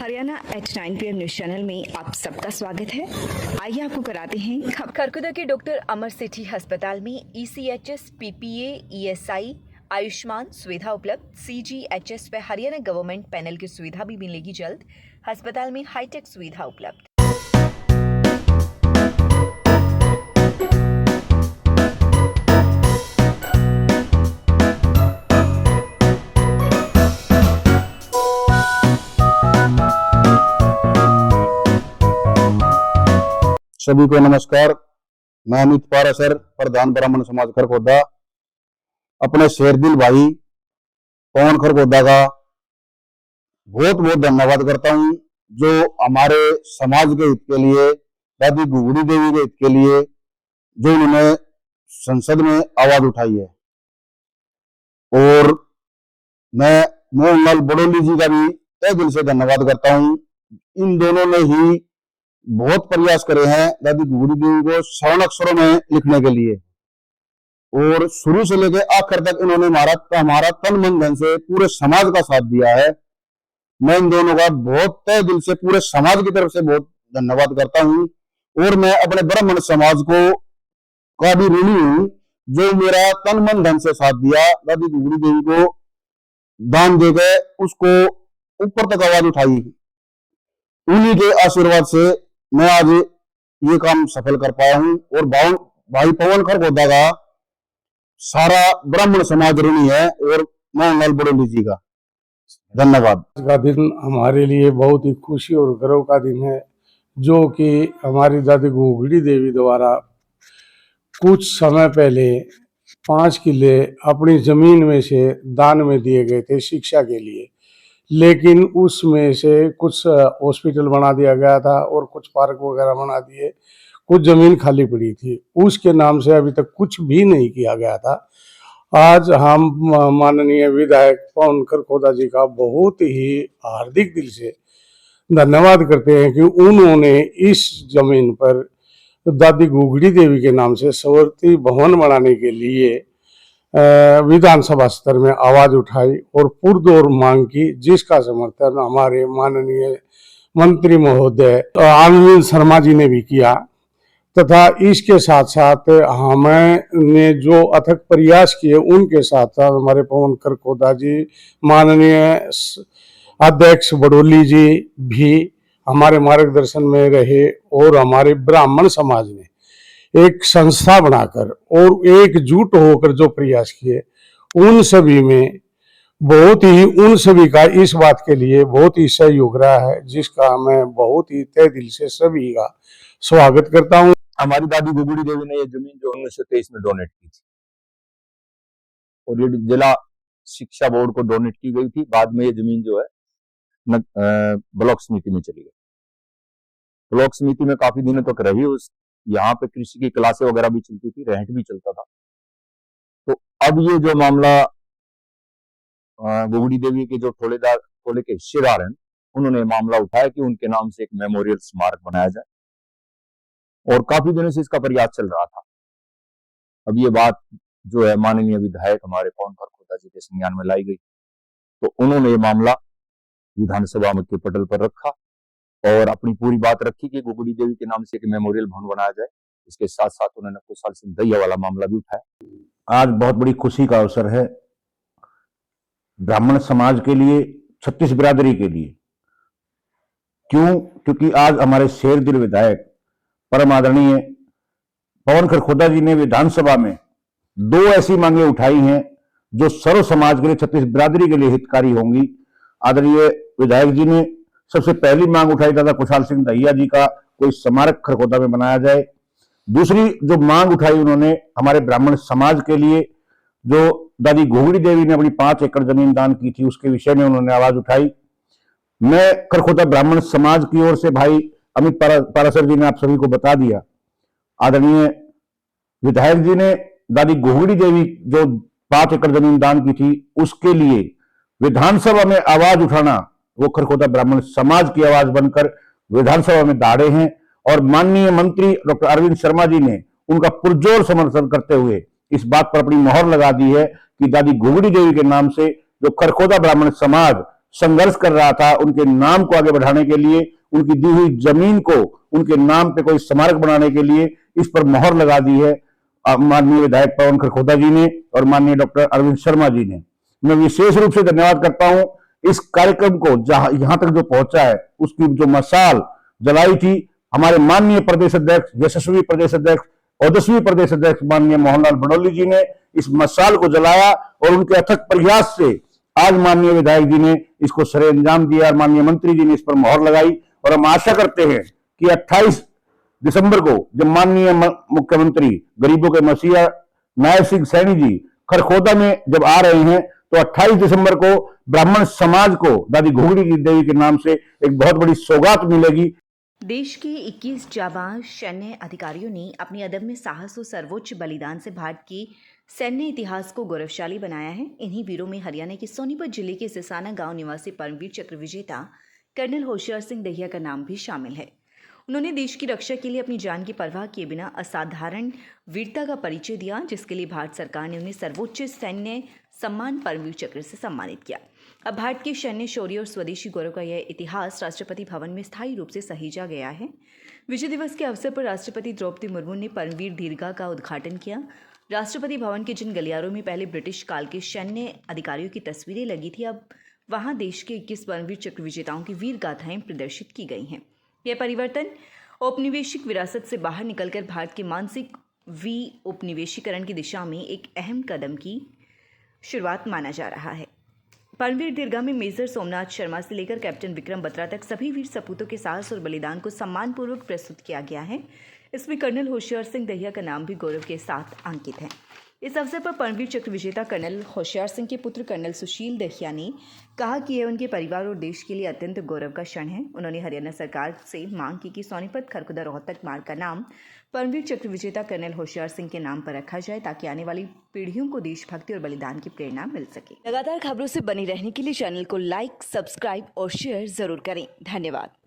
Haryana H9 PM news channel में आप सबका स्वागत है। आइए आपको कराते हैं खरकुदा के डॉक्टर अमर सेठी अस्पताल में ECHS, PPA, ESI, आयुष्मान सुविधा उपलब्ध। CGHS व हरियाणा गवर्नमेंट पैनल की सुविधा भी मिलेगी जल्द। अस्पताल में हाईटेक सुविधा उपलब्ध। सभी को नमस्कार। मैं अमित पारासर, प्रधान ब्राह्मण समाज खरगोदा, अपने शेरदिल भाई पवन खरगोदा का बहुत बहुत धन्यवाद करता हूं, जो हमारे समाज के हित के लिए, दादी घुघड़ी देवी के हित के लिए जो उन्होंने संसद में आवाज उठाई है। और मैं मोहनलाल बड़ोली जी का भी तहे दिल से धन्यवाद करता हूं। इन दोनों ने ही बहुत प्रयास करे हैं दादी घुघड़ी देवी को स्वर्ण अक्षरों में लिखने के लिए, और शुरू से लेकर आखिर तक इन्होंने हमारा तन मन धन से पूरे समाज का साथ दिया है। मैं इन दोनों का बहुत तहे दिल से पूरे समाज की तरफ से बहुत धन्यवाद करता हूं। और मैं अपने ब्राह्मण समाज को का भी ऋणी हूं, जो मेरा तन मन धन से साथ दिया। दादी घुघड़ी देवी को दान देकर उसको ऊपर तक आवाज उठाई, उन्हीं के आशीर्वाद से मैं आज ये काम सफल कर पाया हूं। और भाई पवन खरगोदा का सारा ब्राह्मण समाज ऋणी है, और मोहनलाल बड़ोली जी का धन्यवाद। आज का दिन हमारे लिए बहुत ही खुशी और गर्व का दिन है, जो कि हमारी दादी घुघड़ी देवी द्वारा कुछ समय पहले 5 किले अपनी जमीन में से दान में दिए गए थे शिक्षा के लिए। लेकिन उसमें से कुछ हॉस्पिटल बना दिया गया था और कुछ पार्क वगैरह बना दिए, कुछ जमीन खाली पड़ी थी, उसके नाम से अभी तक कुछ भी नहीं किया गया था। आज हम माननीय विधायक पवन खरगोदा जी का बहुत ही हार्दिक दिल से धन्यवाद करते हैं कि उन्होंने इस जमीन पर दादी घुघड़ी देवी के नाम से स्मृति भवन बनाने के लिए विधानसभा स्तर में आवाज उठाई और पुरजोर मांग की, जिसका समर्थन हमारे माननीय मंत्री महोदय आनंद शर्मा जी ने भी किया। तथा इसके साथ साथ हमने जो अथक प्रयास किए, उनके साथ साथ हमारे पवन खरगोदा जी, माननीय अध्यक्ष बड़ोली जी भी हमारे मार्गदर्शन में रहे, और हमारे ब्राह्मण समाज ने एक संस्था बनाकर और एकजुट होकर जो प्रयास किए, उन सभी में उन सभी का इस बात के लिए बहुत ही सहयोग रहा है, जिसका मैं बहुत ही तहे दिल से सभी का स्वागत करता हूं। हमारी दादी घुघड़ी देवी ने ये जमीन जो 1923 में डोनेट की थी, और ये जिला शिक्षा बोर्ड को डोनेट की गई थी। बाद में ये जमीन जो है ब्लॉक समिति में चली गई। ब्लॉक समिति में काफी दिनों तक रही। यहाँ पे कृषि की क्लासें वगैरह भी चलती थी, रेंट भी चलता था। तो अब ये जो मामला घुघड़ी देवी के जो ठोले के हिस्सेदार हैं, उन्होंने मामला उठाया कि उनके नाम से एक मेमोरियल स्मारक बनाया जाए, और काफी दिनों से इसका प्रयास चल रहा था। अब ये बात जो है माननीय विधायक हमारे पवन खरगोदा जी के संज्ञान में लाई गई, तो उन्होंने ये मामला विधानसभा के पटल पर रखा और अपनी पूरी बात रखी कि घुघड़ी देवी के नाम से एक मेमोरियल भवन बनाया जाए। इसके साथ साथ उन्होंने कुशाल सिंह दहिया वाला मामला भी उठाया। आज बहुत बड़ी खुशी का अवसर है ब्राह्मण समाज के लिए, छत्तीस बिरादरी के लिए। क्योंकि आज हमारे शेरदिल विधायक परम आदरणीय पवन खरगोदा जी ने विधानसभा में 2 ऐसी मांगे उठाई हैं जो सर्व समाज के लिए, छत्तीस बिरादरी के लिए हितकारी होंगी। आदरणीय विधायक जी ने सबसे पहली मांग उठाई दादा कुशाल सिंह दहिया जी का कोई स्मारक खरगोदा में बनाया जाए। दूसरी जो मांग उठाई उन्होंने हमारे ब्राह्मण समाज के लिए, जो दादी घुघड़ी देवी ने अपनी 5 एकड़ जमीन दान की थी, उसके विषय में उन्होंने आवाज उठाई। मैं खरगोदा ब्राह्मण समाज की ओर से भाई अमित पारासर जी ने आप सभी को बता दिया, आदरणीय विधायक जी ने दादी घुघड़ी देवी जो 5 एकड़ जमीन दान की थी, उसके लिए विधानसभा में आवाज उठाना, वो खरगोदा ब्राह्मण समाज की आवाज बनकर विधानसभा में दाढ़े हैं। और माननीय मंत्री डॉक्टर अरविंद शर्मा जी ने उनका पुरजोर समर्थन करते हुए इस बात पर अपनी मोहर लगा दी है कि दादी घुघड़ी देवी के नाम से जो खरगोदा ब्राह्मण समाज संघर्ष कर रहा था, उनके नाम को आगे बढ़ाने के लिए, उनकी दी हुई जमीन को उनके नाम पे कोई स्मारक बनाने के लिए इस पर मोहर लगा दी है माननीय विधायक पवन खरखोदा जी ने और माननीय डॉक्टर अरविंद शर्मा जी ने। मैं विशेष रूप से धन्यवाद करता हूं इस कार्यक्रम को जहां यहां तक जो पहुंचा है, उसकी जो मशाल जलाई थी हमारे माननीय प्रदेश अध्यक्ष, यशस्वी प्रदेश अध्यक्ष, ओजस्वी प्रदेश अध्यक्ष माननीय मोहनलाल भडौली जी ने इस मशाल को जलाया और उनके अथक प्रयास से आज माननीय विधायक जी ने इसको सरे अंजाम दिया और माननीय मंत्री जी ने इस पर मोहर लगाई। और हम आशा करते हैं कि 28 दिसंबर को जब माननीय मुख्यमंत्री गरीबों के मसीहा नायब सिंह सैनी जी खरखोदा में जब आ रहे हैं तो 28 दिसंबर को ब्राह्मण समाज को दादी घुघड़ी देवी के नाम से एक बहुत बड़ी सौगात मिलेगी। देश के 21 जाबाज सैन्य अधिकारियों ने अपनी अदम्य साहस और सर्वोच्च बलिदान से भारत के सैन्य इतिहास को गौरवशाली बनाया है। इन्हीं वीरों में हरियाणा के सोनीपत जिले के सिसाना गांव निवासी परमवीर चक्र विजेता कर्नल होशियार सिंह दहिया का नाम भी शामिल है। उन्होंने देश की रक्षा के लिए अपनी जान की परवाह किए बिना असाधारण वीरता का परिचय दिया, जिसके लिए भारत सरकार ने उन्हें सर्वोच्च सैन्य सम्मान परमवीर चक्र से सम्मानित किया। अब भारत के सैन्य शौर्य और स्वदेशी गौरव का यह इतिहास राष्ट्रपति भवन में स्थायी रूप से सहेजा गया है। विजय दिवस के अवसर पर राष्ट्रपति द्रौपदी मुर्मू ने परमवीर दीर्घा का उद्घाटन किया। राष्ट्रपति भवन के जिन गलियारों में पहले ब्रिटिश काल के सैन्य अधिकारियों की तस्वीरें लगी थी, अब वहां देश के 21 परमवीर चक्र विजेताओं की वीर गाथाएं प्रदर्शित की गई हैं। यह परिवर्तन औपनिवेशिक विरासत से बाहर निकलकर भारत के मानसिक उपनिवेशीकरण की दिशा में एक अहम कदम की शुरुआत माना जा रहा है। परमवीर दीर्घा में मेजर सोमनाथ शर्मा से लेकर कैप्टन विक्रम बत्रा तक सभी वीर सपूतों के साहस और बलिदान को सम्मानपूर्वक प्रस्तुत किया गया है। इसमें कर्नल होशियार सिंह दहिया का नाम भी गौरव के साथ अंकित है। इस अवसर पर परमवीर चक्र विजेता कर्नल होशियार सिंह के पुत्र कर्नल सुशील दहिया ने कहा कि यह उनके परिवार और देश के लिए अत्यंत गौरव का क्षण है। उन्होंने हरियाणा सरकार से मांग की कि सोनीपत खरखोदा रोहतक मार्ग का नाम परमवीर चक्र विजेता कर्नल होशियार सिंह के नाम पर रखा जाए, ताकि आने वाली पीढ़ियों को देशभक्ति और बलिदान की प्रेरणा मिल सके। लगातार खबरों से बने रहने के लिए चैनल को लाइक, सब्सक्राइब और शेयर जरूर करें। धन्यवाद।